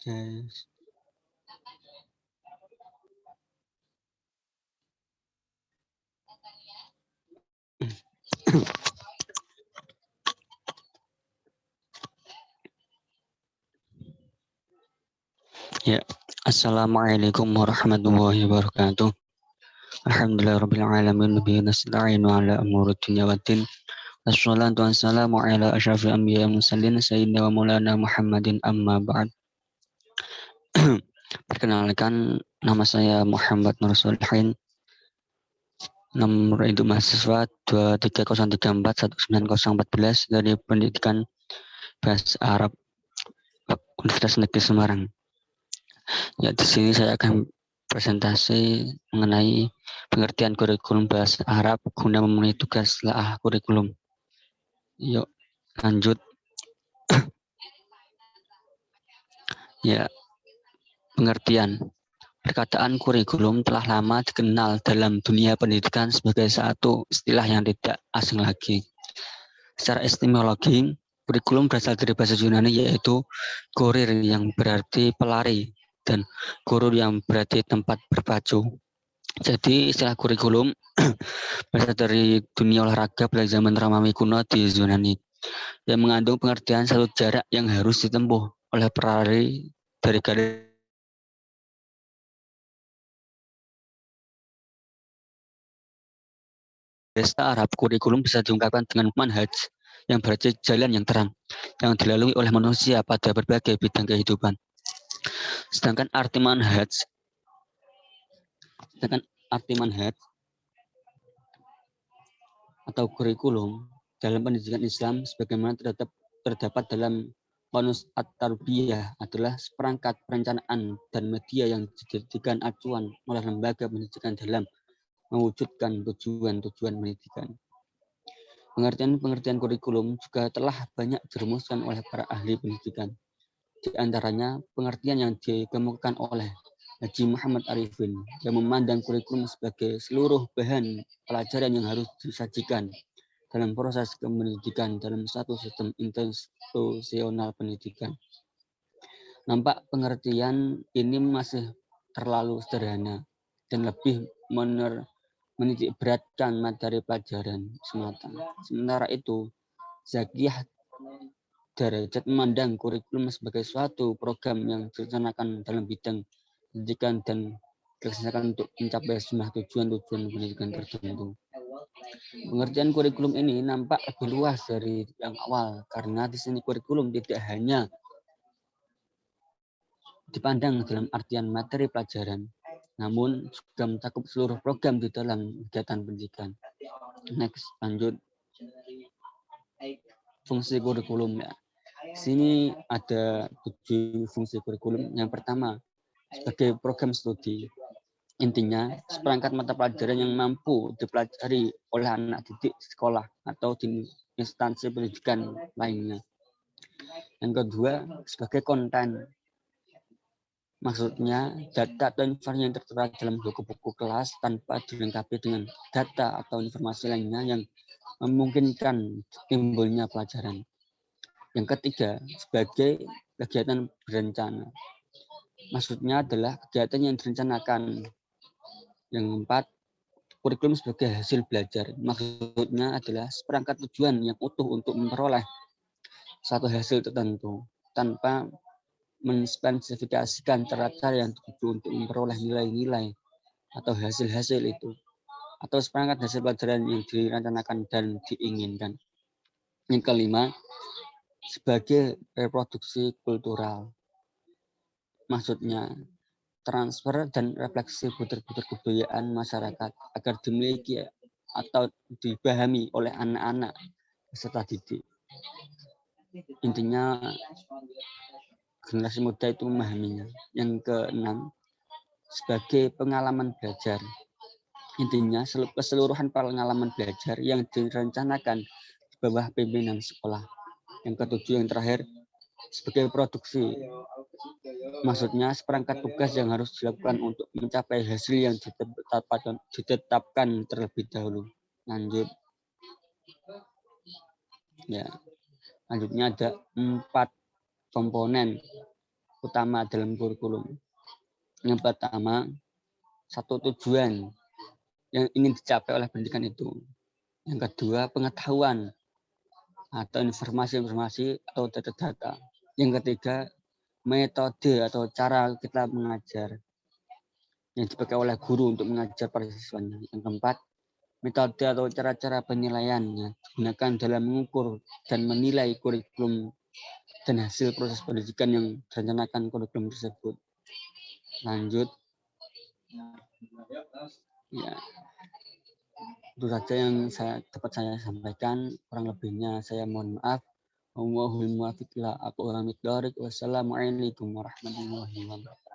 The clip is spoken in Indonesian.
Yes. Ya. Assalamualaikum warahmatullahi wabarakatuh. Alhamdulillahirabbil alamin bihi nasta'inu ala umuri dunya waddin. Wassalatu wassalamu ala asyrafil anbiya'i wal mursalin sayyidina wa maulana Muhammadin amma ba'd. Perkenalkan, nama saya Muhammad Nur Solihin. Nomor induk mahasiswa 23034 dari Pendidikan Bahasa Arab Universitas Negeri Semarang. Ya, di sini saya akan presentasi mengenai pengertian kurikulum bahasa Arab guna memenuhi tugas telah kurikulum. Yuk, lanjut. Ya, pengertian. Perkataan kurikulum telah lama dikenal dalam dunia pendidikan sebagai satu istilah yang tidak asing lagi. Secara etimologi, kurikulum berasal dari bahasa Yunani yaitu kurir yang berarti pelari dan guru yang berarti tempat berpacu. Jadi istilah kurikulum berasal dari dunia olahraga pada zaman Romawi kuno di Yunani yang mengandung pengertian satu jarak yang harus ditempuh oleh pelari dari garis Arab. Kurikulum bisa diungkapkan dengan manhaj yang berarti jalan yang terang yang dilalui oleh manusia pada berbagai bidang kehidupan. Sedangkan arti manhaj atau kurikulum dalam pendidikan Islam sebagaimana terdapat dalam Qanun At-Tarbiyah adalah seperangkat perencanaan dan media yang dijadikan acuan oleh lembaga pendidikan dalam mewujudkan tujuan-tujuan pendidikan. Pengertian-pengertian kurikulum juga telah banyak dirumuskan oleh para ahli pendidikan. Di antaranya pengertian yang dikemukakan oleh Haji Muhammad Arifin yang memandang kurikulum sebagai seluruh bahan pelajaran yang harus disajikan dalam proses pendidikan dalam satu sistem institusional pendidikan. Nampak pengertian ini masih terlalu sederhana dan lebih menitik beratkan materi pelajaran semata. Sementara itu, Zakiyah Darajat memandang kurikulum sebagai suatu program yang direncanakan dalam bidang pendidikan dan dilaksanakan untuk mencapai sejumlah tujuan-tujuan pendidikan tertentu. Pengertian kurikulum ini nampak lebih luas dari yang awal karena di sini kurikulum tidak hanya dipandang dalam artian materi pelajaran, namun juga mencakup seluruh program di dalam kegiatan pendidikan. Next, lanjut. Fungsi kurikulum ya. Di sini ada 7 fungsi kurikulum. Yang pertama, sebagai program studi. Intinya, seperangkat mata pelajaran yang mampu dipelajari oleh anak didik sekolah atau di instansi pendidikan lainnya. Yang kedua, sebagai konten. Maksudnya, data atau informasi yang tertera dalam buku-buku kelas tanpa dilengkapi dengan data atau informasi lainnya yang memungkinkan timbulnya pelajaran. Yang ketiga, sebagai kegiatan berencana. Maksudnya adalah kegiatan yang direncanakan. Yang keempat, kurikulum sebagai hasil belajar. Maksudnya adalah seperangkat tujuan yang utuh untuk memperoleh satu hasil tertentu tanpa menspesifikasikan cara-cara yang dituju untuk memperoleh nilai-nilai atau hasil-hasil itu, atau seperangkat hasil pelajaran yang direncanakan dan diinginkan. Yang kelima, sebagai reproduksi kultural. Maksudnya, transfer dan refleksi butir-butir kebudayaan masyarakat agar dimiliki atau dipahami oleh anak-anak peserta didik. Intinya, generasi muda itu memahaminya. Yang keenam, sebagai pengalaman belajar. Intinya, keseluruhan pengalaman belajar yang direncanakan di bawah pimpinan sekolah. Yang ketujuh, yang terakhir, sebagai produksi. Maksudnya seperangkat tugas yang harus dilakukan untuk mencapai hasil yang ditetapkan terlebih dahulu. Lanjut. Ya. Lanjutnya ada 4 komponen utama dalam kurikulum. Yang pertama, 1 tujuan yang ingin dicapai oleh pendidikan itu. Yang kedua, pengetahuan atau informasi-informasi atau data-data. Yang ketiga, metode atau cara kita mengajar yang dipakai oleh guru untuk mengajar para siswanya. Yang keempat, metode atau cara-cara penilaian yang digunakan dalam mengukur dan menilai kurikulum dan hasil proses pendidikan yang direncanakan kurikulum tersebut. Lanjut. Ya, itu saja yang dapat saya sampaikan. Kurang lebihnya saya mohon maaf. Wassalamualaikum warahmatullahi wabarakatuh.